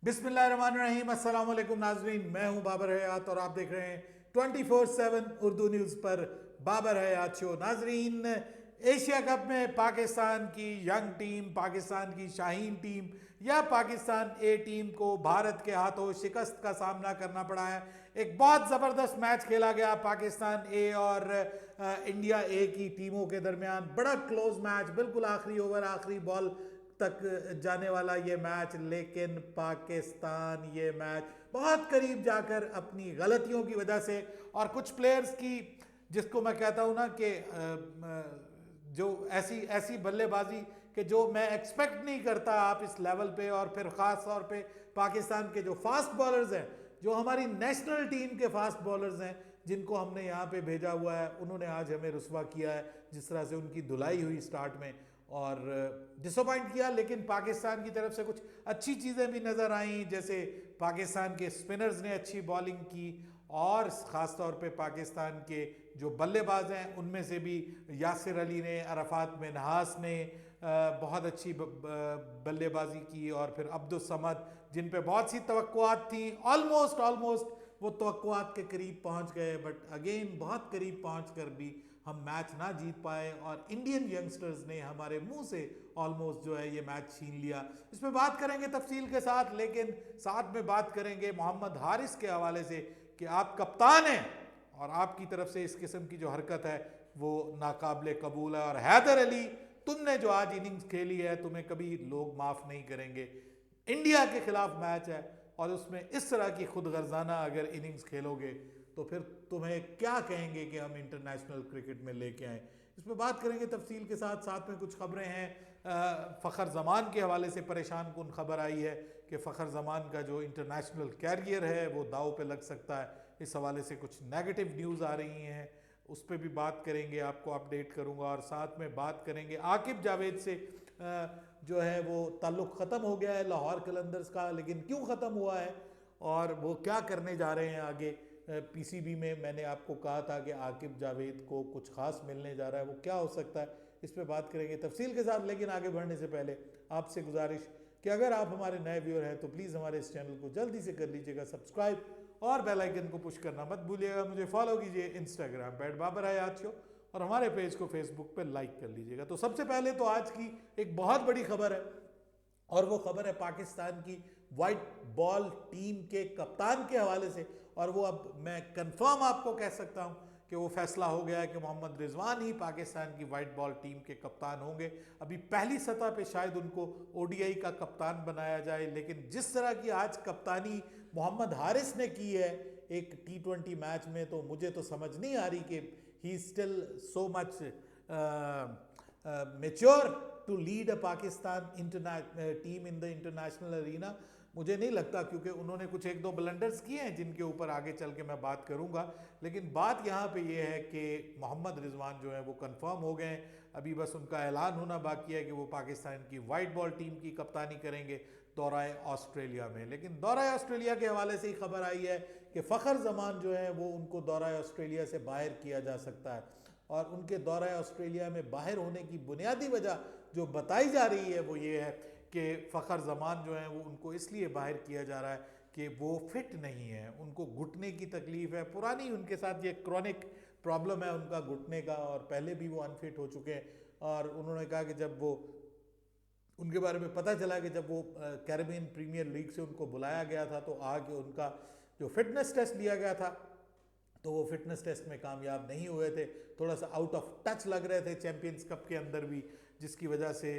बिस्मिल्लाहिर्रहमानिर्रहीम, अस्सलाम वालेकुम नाजरीन। मैं हूं बाबर हयात और आप देख रहे हैं 24/7 उर्दू न्यूज़ पर बाबर हयात शो। नाजरीन, एशिया कप में पाकिस्तान की यंग टीम, पाकिस्तान की शाहीन टीम या पाकिस्तान ए टीम को भारत के हाथों शिकस्त का सामना करना पड़ा है। एक बहुत ज़बरदस्त मैच खेला गया पाकिस्तान ए और इंडिया ए की टीमों के दरमियान। बड़ा क्लोज मैच, बिल्कुल आखिरी ओवर आखिरी बॉल तक जाने वाला ये मैच, लेकिन पाकिस्तान ये मैच बहुत करीब जाकर अपनी गलतियों की वजह से और कुछ प्लेयर्स की, जिसको मैं कहता हूं ना कि जो ऐसी ऐसी बल्लेबाजी कि जो मैं एक्सपेक्ट नहीं करता आप इस लेवल पे, और फिर ख़ास तौर पे पाकिस्तान के जो फास्ट बॉलर्स हैं, जो हमारी नेशनल टीम के फास्ट बॉलर्स हैं जिनको हमने यहाँ पे भेजा हुआ है, उन्होंने आज हमें रुसवा किया है। जिस तरह से उनकी धुलाई हुई स्टार्ट में और डिसअपॉइंट किया, लेकिन पाकिस्तान की तरफ से कुछ अच्छी चीज़ें भी नज़र आईं, जैसे पाकिस्तान के स्पिनर्स ने अच्छी बॉलिंग की और ख़ास तौर पे पाकिस्तान के जो बल्लेबाज हैं उनमें से भी यासिर अली ने, अरफात मिन्हास ने बहुत अच्छी बल्लेबाजी की, और फिर अब्दुस समद जिन पे बहुत सी तवक्कुआत थी, ऑलमोस्ट वो तवक्कुआत के करीब पहुंच गए, बट अगेन बहुत करीब पहुंच कर भी हम मैच ना जीत पाए और इंडियन यंगस्टर्स ने हमारे मुंह से ऑलमोस्ट जो है ये मैच छीन लिया। इस पर बात करेंगे तफसील के साथ, लेकिन साथ में बात करेंगे मोहम्मद हारिस के हवाले से कि आप कप्तान हैं और आपकी तरफ से इस किस्म की जो हरकत है वो नाकाबिले कबूल है, और हैदर अली, तुमने जो आज इनिंग्स खेली है तुम्हें कभी लोग माफ़ नहीं करेंगे। इंडिया के खिलाफ मैच है और उसमें इस तरह की खुद गर्जाना अगर इनिंग्स खेलोगे तो फिर तुम्हें क्या कहेंगे कि हम इंटरनेशनल क्रिकेट में लेके आए। इस पर बात करेंगे तफसील के साथ। साथ में कुछ खबरें हैं, फ़खर ज़मान के हवाले से परेशान कुन खबर आई है कि फ़खर ज़मान का जो इंटरनेशनल कैरियर है वो दाव पे लग सकता है। इस हवाले से कुछ नेगेटिव न्यूज़ आ रही हैं, उस पर भी बात करेंगे, आपको अपडेट करूंगा। और साथ में बात करेंगे आकिब जावेद से, जो है वो ताल्लुक़ ख़त्म हो गया है लाहौर कलंदर्स का, लेकिन क्यों ख़त्म हुआ है और वो क्या करने जा रहे हैं आगे। पीसीबी में मैंने आपको कहा था कि आकिब जावेद को कुछ खास मिलने जा रहा है, वो क्या हो सकता है, इस पर बात करेंगे तफसील के साथ। लेकिन आगे बढ़ने से पहले आपसे गुजारिश कि अगर आप हमारे नए व्यूअर हैं तो प्लीज़ हमारे इस चैनल को जल्दी से कर लीजिएगा सब्सक्राइब और बेल आइकन को पुश करना मत भूलिएगा। मुझे फॉलो कीजिए इंस्टाग्राम पर @बाबर हयात शो और हमारे पेज को फेसबुक पर लाइक कर लीजिएगा। तो सबसे पहले तो आज की एक बहुत बड़ी खबर है और वो खबर है पाकिस्तान की वाइट बॉल टीम के कप्तान के हवाले से। और वो अब मैं कंफर्म आपको कह सकता हूं कि वो फैसला हो गया है कि मोहम्मद रिजवान ही पाकिस्तान की वाइट बॉल टीम के कप्तान होंगे। अभी पहली सतह पे शायद उनको ओडीआई का कप्तान बनाया जाए, लेकिन जिस तरह की आज कप्तानी मोहम्मद हारिस ने की है एक T20 मैच में, तो मुझे तो समझ नहीं आ रही कि he still so much mature to lead a Pakistan team in the international arena. मुझे नहीं लगता, क्योंकि उन्होंने कुछ एक दो ब्लंडर्स किए हैं जिनके ऊपर आगे चल के मैं बात करूंगा। लेकिन बात यहाँ पे ये है कि मोहम्मद रिजवान जो है वो कंफर्म हो गए हैं। अभी बस उनका ऐलान होना बाकी है कि वो पाकिस्तान की वाइट बॉल टीम की कप्तानी करेंगे दौराए ऑस्ट्रेलिया में। लेकिन दौराए ऑस्ट्रेलिया के हवाले से ही खबर आई है कि फ़खर ज़मान जो है वो उनको दौराए ऑस्ट्रेलिया से बाहर किया जा सकता है, और उनके दौरे ऑस्ट्रेलिया में बाहर होने की बुनियादी वजह जो बताई जा रही है वो ये है कि फ़खर ज़मान जो है वो उनको इसलिए बाहर किया जा रहा है कि वो फिट नहीं है, उनको घुटने की तकलीफ़ है, पुरानी उनके साथ ये क्रॉनिक प्रॉब्लम है उनका घुटने का, और पहले भी वो अनफिट हो चुके हैं। और उन्होंने कहा कि जब वो उनके बारे में पता चला कि जब वो कैरेबियन प्रीमियर लीग से उनको बुलाया गया था तो आगे उनका जो फिटनेस टेस्ट लिया गया था तो वो फिटनेस टेस्ट में कामयाब नहीं हुए थे, थोड़ा सा आउट ऑफ टच लग रहे थे चैंपियंस कप के अंदर भी, जिसकी वजह से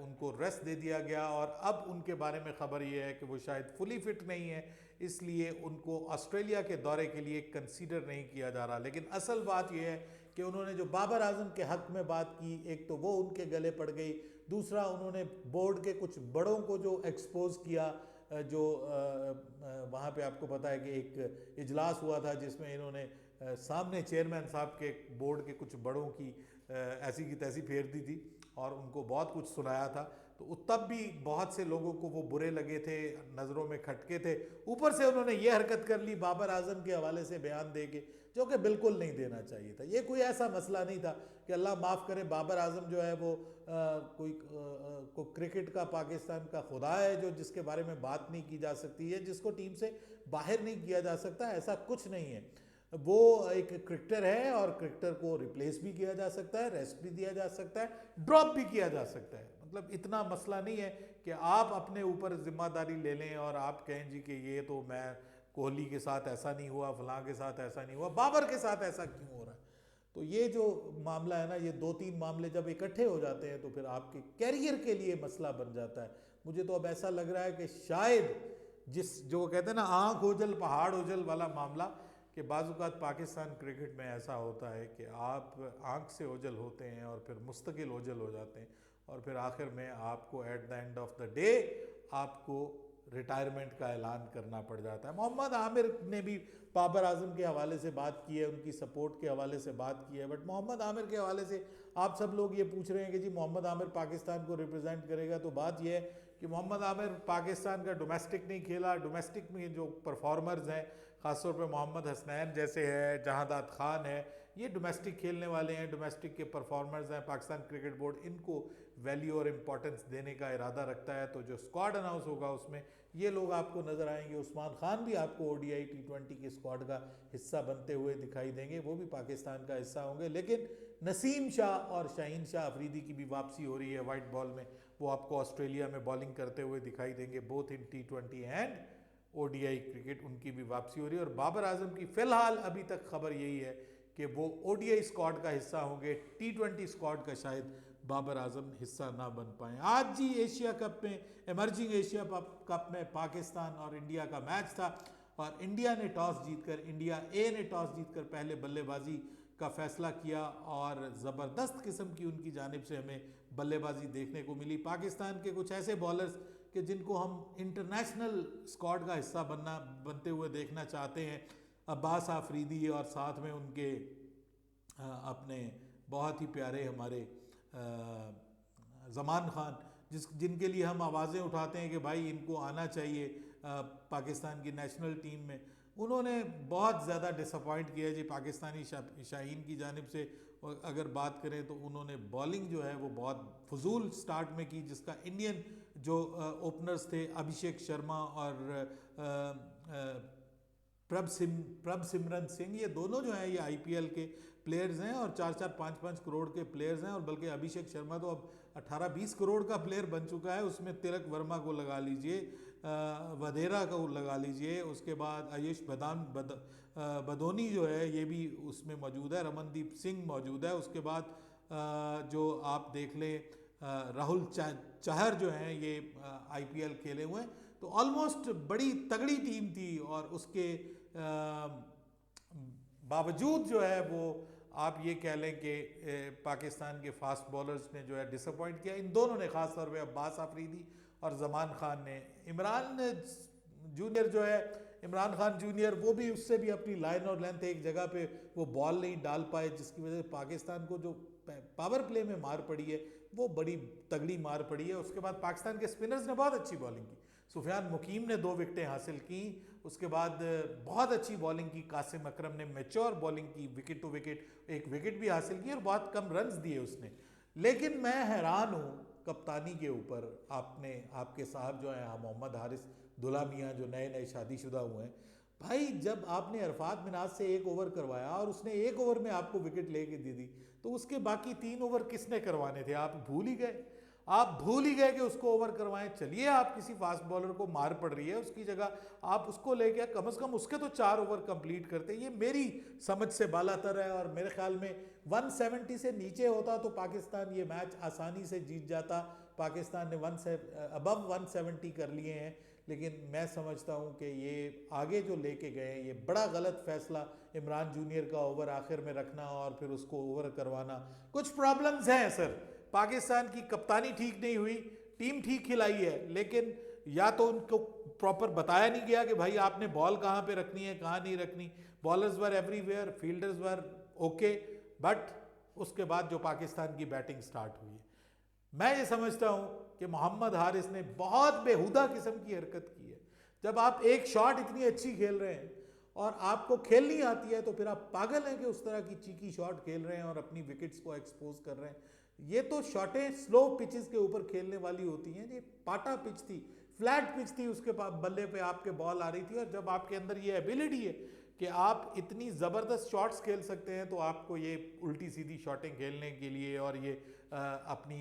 उनको रेस्ट दे दिया गया। और अब उनके बारे में खबर ये है कि वो शायद फुली फिट नहीं है, इसलिए उनको ऑस्ट्रेलिया के दौरे के लिए कंसीडर नहीं किया जा रहा। लेकिन असल बात यह है कि उन्होंने जो बाबर आजम के हक में बात की, एक तो वो उनके गले पड़ गई, दूसरा उन्होंने बोर्ड के कुछ बड़ों को जो एक्सपोज किया, जो वहाँ पे आपको पता है कि एक इजलास हुआ था जिसमें इन्होंने सामने चेयरमैन साहब के बोर्ड के कुछ बड़ों की ऐसी की तैसी फेर दी थी और उनको बहुत कुछ सुनाया था। तो तब भी बहुत से लोगों को वो बुरे लगे थे, नज़रों में खटके थे। ऊपर से उन्होंने ये हरकत कर ली बाबर आजम के हवाले से बयान दे के, जो कि बिल्कुल नहीं देना चाहिए था। ये कोई ऐसा मसला नहीं था कि अल्लाह माफ़ करे बाबर आजम जो है वो कोई क्रिकेट का पाकिस्तान का खुदा है जो जिसके बारे में बात नहीं की जा सकती है, जिसको टीम से बाहर नहीं किया जा सकता, ऐसा कुछ नहीं है। वो एक क्रिकेटर है और क्रिकेटर को रिप्लेस भी किया जा सकता है, रेस्ट भी दिया जा सकता है, ड्रॉप भी किया जा सकता है। मतलब इतना मसला नहीं है कि आप अपने ऊपर जिम्मेदारी ले लें और आप कहें जी कि ये तो मैं कोहली के साथ ऐसा नहीं हुआ, फलां के साथ ऐसा नहीं हुआ, बाबर के साथ ऐसा क्यों हो रहा है। तो ये जो मामला है ना, ये 2-3 मामले जब इकट्ठे हो जाते हैं तो फिर आपके कैरियर के लिए मसला बन जाता है। मुझे तो अब ऐसा लग रहा है कि शायद जो कहते हैं ना आंख ओझल पहाड़ ओझल वाला मामला, कि बाज़-औक़ात पाकिस्तान क्रिकेट में ऐसा होता है कि आप आंख से ओझल होते हैं और फिर मुस्तकिल ओझल हो जाते हैं और फिर आखिर में आपको at the end of the day आपको रिटायरमेंट का ऐलान करना पड़ जाता है। मोहम्मद आमिर ने भी बाबर आजम के हवाले से बात की है, उनकी सपोर्ट के हवाले से बात की है, बट मोहम्मद आमिर के हवाले से आप सब लोग ये पूछ रहे हैं कि जी मोहम्मद आमिर पाकिस्तान को रिप्रेजेंट करेगा, तो बात यह है कि मोहम्मद आमिर पाकिस्तान का डोमेस्टिक नहीं खेला। डोमेस्टिक में जो परफॉर्मर्स हैं, ख़ासतौर पे मोहम्मद हसनैन जैसे है, जहांदाद खान है, ये डोमेस्टिक खेलने वाले हैं, डोमेस्टिक के परफॉर्मर्स हैं। पाकिस्तान क्रिकेट बोर्ड इनको वैल्यू और इम्पोर्टेंस देने का इरादा रखता है। तो जो स्क्वाड अनाउंस होगा उसमें ये लोग आपको नज़र आएंगे। उस्मान खान भी आपको ODI T20 की स्क्वाड का हिस्सा बनते हुए दिखाई देंगे, वो भी पाकिस्तान का हिस्सा होंगे। लेकिन नसीम शाह और शाहीन शाह अफरीदी की भी वापसी हो रही है वाइट बॉल में, वो आपको ऑस्ट्रेलिया में बॉलिंग करते हुए दिखाई देंगे, both in T20 and ODI cricket, उनकी भी वापसी हो रही है। और बाबर आजम की फ़िलहाल अभी तक खबर यही है कि वो ODI स्क्वाड का हिस्सा होंगे, T20 स्क्वाड का शायद बाबर आजम हिस्सा ना बन पाए। आज जी एशिया कप में, इमर्जिंग एशिया कप में पाकिस्तान और इंडिया का मैच था और इंडिया ने टॉस जीतकर, इंडिया ए ने टॉस जीतकर पहले बल्लेबाजी का फैसला किया और ज़बरदस्त किस्म की उनकी जानिब से हमें बल्लेबाजी देखने को मिली। पाकिस्तान के कुछ ऐसे बॉलर्स कि जिनको हम इंटरनेशनल स्क्वाड का हिस्सा बनते हुए देखना चाहते हैं, अब्बास आफरीदी और साथ में उनके अपने बहुत ही प्यारे हमारे ज़मान खान, जिनके लिए हम आवाज़ें उठाते हैं कि भाई इनको आना चाहिए पाकिस्तान की नेशनल टीम में। उन्होंने बहुत ज़्यादा डिसअपॉइंट किया जी पाकिस्तानी शाहीन की जानिब से। अगर बात करें तो उन्होंने बॉलिंग जो है वो बहुत फजूल स्टार्ट में की, जिसका इंडियन जो ओपनर्स थे अभिषेक शर्मा और प्रभ सिमरन सिंह, ये दोनों जो हैं ये IPL के प्लेयर्स हैं और 4-4, 5-5 करोड़ के प्लेयर्स हैं। और बल्कि अभिषेक शर्मा तो अब 18-20 करोड़ का प्लेयर बन चुका है। उसमें तिलक वर्मा को लगा लीजिए, वधेरा को लगा लीजिए, उसके बाद आयुष बदोनी जो है ये भी उसमें मौजूद है, रमनदीप सिंह मौजूद है। उसके बाद जो आप देख लें राहुल चहर जो हैं ये IPL खेले हुए हैं। तो ऑलमोस्ट बड़ी तगड़ी टीम थी और उसके बावजूद जो है वो आप ये कह लें कि पाकिस्तान के फास्ट बॉलर्स ने जो है डिसअपॉइंट किया। इन दोनों ने, ख़ास तौर पे अब्बास आफरीदी और ज़मान खान ने। इमरान जूनियर जो है, इमरान खान जूनियर, वो भी उससे भी अपनी लाइन और लेंथ एक जगह पे वो बॉल नहीं डाल पाए, जिसकी वजह से पाकिस्तान को जो पावर प्ले में मार पड़ी है वो बड़ी तगड़ी मार पड़ी है। उसके बाद पाकिस्तान के स्पिनर्स ने बहुत अच्छी बॉलिंग की। सुफियान मुकीम ने 2 विकेटें हासिल की। उसके बाद बहुत अच्छी बॉलिंग की कासिम अकरम ने, मैच्योर बॉलिंग की, विकेट टू विकेट, 1 विकेट भी हासिल की और बहुत कम रन्स दिए उसने। लेकिन मैं हैरान हूँ कप्तानी के ऊपर। आपके साहब जो हैं मोहम्मद हारिस दुल्हा मियाँ, जो नए नए शादीशुदा हुए हैं, भाई जब आपने अरफात मिनाज से 1 ओवर करवाया और उसने 1 ओवर में आपको विकेट लेके दे दी, तो उसके बाकी 3 ओवर किसने करवाने थे? आप भूल ही गए। आप भूल ही गए कि उसको ओवर करवाएं। चलिए आप किसी फास्ट बॉलर को मार पड़ रही है, उसकी जगह आप उसको लेके कम से कम उसके तो 4 ओवर कंप्लीट करते। ये मेरी समझ से बालातर है और मेरे ख्याल में 170 से नीचे होता तो पाकिस्तान ये मैच आसानी से जीत जाता। पाकिस्तान ने अबव 170 कर लिए हैं, लेकिन मैं समझता हूं कि ये आगे जो लेके गए ये बड़ा गलत फैसला, इमरान जूनियर का ओवर आखिर में रखना और फिर उसको ओवर करवाना। कुछ प्रॉब्लम्स हैं सर, पाकिस्तान की कप्तानी ठीक नहीं हुई, टीम ठीक खिलाई है, लेकिन या तो उनको प्रॉपर बताया नहीं गया कि भाई आपने बॉल कहाँ पे रखनी है, कहाँ नहीं रखनी। Bowlers were everywhere, fielders were okay, but उसके बाद जो पाकिस्तान की बैटिंग स्टार्ट हुई है, मैं ये समझता हूँ कि मोहम्मद हारिस ने बहुत बेहुदा किस्म की हरकत की है। जब आप एक शॉट इतनी अच्छी खेल रहे हैं और आपको खेलनी आती है तो फिर आप पागल हैं कि उस तरह की चीकी शॉट खेल रहे हैं और अपनी विकेट्स को एक्सपोज कर रहे हैं। ये तो शॉटें स्लो पिचेस के ऊपर खेलने वाली होती हैं। ये पाटा पिच थी, फ्लैट पिच थी, उसके बल्ले पे आपके बॉल आ रही थी, और जब आपके अंदर ये एबिलिटी है कि आप इतनी ज़बरदस्त शॉट्स खेल सकते हैं तो आपको ये उल्टी सीधी शॉटें खेलने के लिए और ये अपनी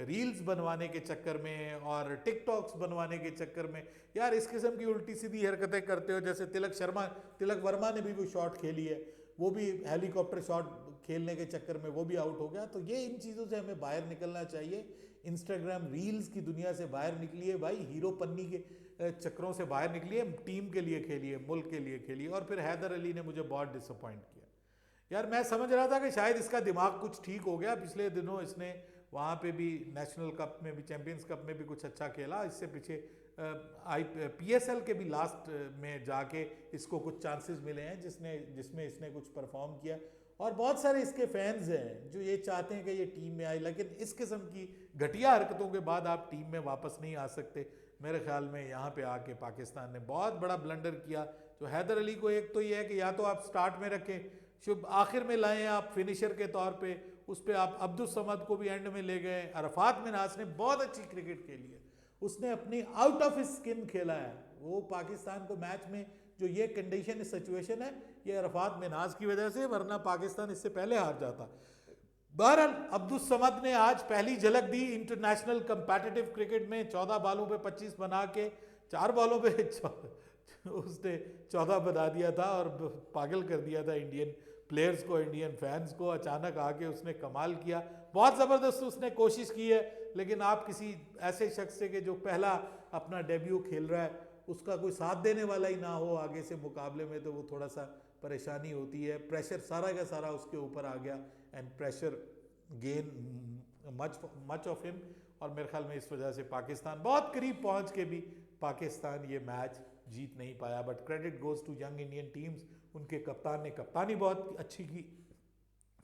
रील्स बनवाने के चक्कर में और टिकटॉक्स बनवाने के चक्कर में, यार इस किस्म की उल्टी सीधी हरकतें करते हो। जैसे तिलक वर्मा ने भी वो शॉट खेली है, वो भी हेलीकॉप्टर शॉट खेलने के चक्कर में वो भी आउट हो गया। तो ये इन चीज़ों से हमें बाहर निकलना चाहिए। इंस्टाग्राम रील्स की दुनिया से बाहर निकलिए भाई, हीरो पन्नी के चक्करों से बाहर निकलिए, टीम के लिए खेलिए, मुल्क के लिए खेलिए। और फिर हैदर अली ने मुझे बहुत डिसअपॉइंट किया यार। मैं समझ रहा था कि शायद इसका दिमाग कुछ ठीक हो गया, पिछले दिनों इसने वहाँ पे भी नेशनल कप में भी, चैंपियंस कप में भी कुछ अच्छा खेला। इससे पीछे PSL के भी लास्ट में जाके इसको कुछ चांसेस मिले हैं जिसमें इसने कुछ परफॉर्म किया। और बहुत सारे इसके फैंस हैं जो ये चाहते हैं कि ये टीम में आए, लेकिन इस किस्म की घटिया हरकतों के बाद आप टीम में वापस नहीं आ सकते। मेरे ख्याल में यहाँ पे आके पाकिस्तान ने बहुत बड़ा ब्लंडर किया। तो हैदर अली को एक तो ये है कि या तो आप स्टार्ट में रखें, शुभ आखिर में लाएं आप फिनिशर के तौर पे, उस पर आप अब्दुल समद को भी एंड में ले गए। अरफात मिन्हास ने बहुत अच्छी क्रिकेट खेली है, उसने अपनी आउट ऑफ स्किन खेला है। वो पाकिस्तान को मैच में जो ये कंडीशन सिचुएशन है, ये अरफात मिन्हास की वजह से, वरना पाकिस्तान इससे पहले हार जाता। बहरहाल अब्दुल समद ने आज पहली झलक दी इंटरनेशनल कंपेटिटिव क्रिकेट में। 14 बॉलों पे 25 बना के 4 बॉलों पे उसने 14 बना दिया था और पागल कर दिया था इंडियन प्लेयर्स को, इंडियन फैंस को। अचानक आके उसने कमाल किया, बहुत ज़बरदस्त उसने कोशिश की है। लेकिन आप किसी ऐसे शख्स से कि जो पहला अपना डेब्यू खेल रहा है, उसका कोई साथ देने वाला ही ना हो आगे से मुकाबले में, तो वो थोड़ा सा परेशानी होती है। प्रेशर सारा का सारा उसके ऊपर आ गया and pressure gain much of him. और मेरे ख्याल में इस वजह से पाकिस्तान बहुत करीब पहुंच के भी पाकिस्तान ये मैच जीत नहीं पाया। But credit goes to young Indian teams, उनके कप्तान ने कप्तानी बहुत अच्छी की,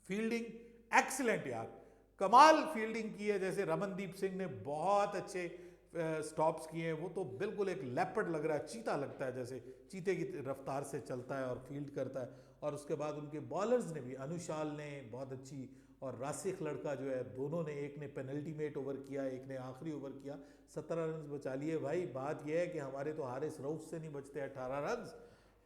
फील्डिंग एक्सीलेंट यार, कमाल फील्डिंग की है। जैसे रमनदीप सिंह ने बहुत अच्छे स्टॉप्स किए हैं, वो तो बिल्कुल एक लेपर्ड लग रहा है, चीता लगता है, जैसे चीते की रफ्तार से चलता है और फील्ड करता है। और उसके बाद उनके बॉलर्स ने भी, अनुशाल ने बहुत अच्छी, और रासिक लड़का जो है, दोनों ने, एक ने पेनल्टी मेट ओवर किया, एक ने आखिरी ओवर किया, 17 रन बचा लिए। भाई बात यह है कि हमारे तो हारिस रऊफ से नहीं बचते 18 रन।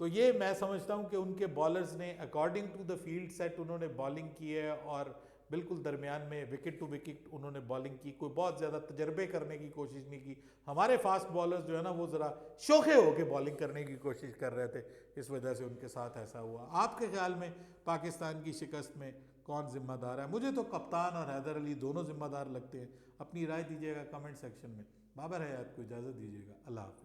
तो ये मैं समझता हूँ कि उनके बॉलर्स ने according to the field set उन्होंने बॉलिंग की है, और बिल्कुल दरमियान में विकेट टू विकेट उन्होंने बॉलिंग की, कोई बहुत ज़्यादा तजर्बे करने की कोशिश नहीं की। हमारे फास्ट बॉलर्स जो है ना, वो ज़रा शोखे होके बॉलिंग करने की कोशिश कर रहे थे, इस वजह से उनके साथ ऐसा हुआ। आपके ख्याल में पाकिस्तान की शिकस्त में कौन जिम्मेदार है? मुझे तो कप्तान और हैदर अली दोनों जिम्मेदार लगते हैं। अपनी राय दीजिएगा कमेंट सेक्शन में। बाबर हयात को इजाज़त दीजिएगा, अल्लाह हाफ़िज़।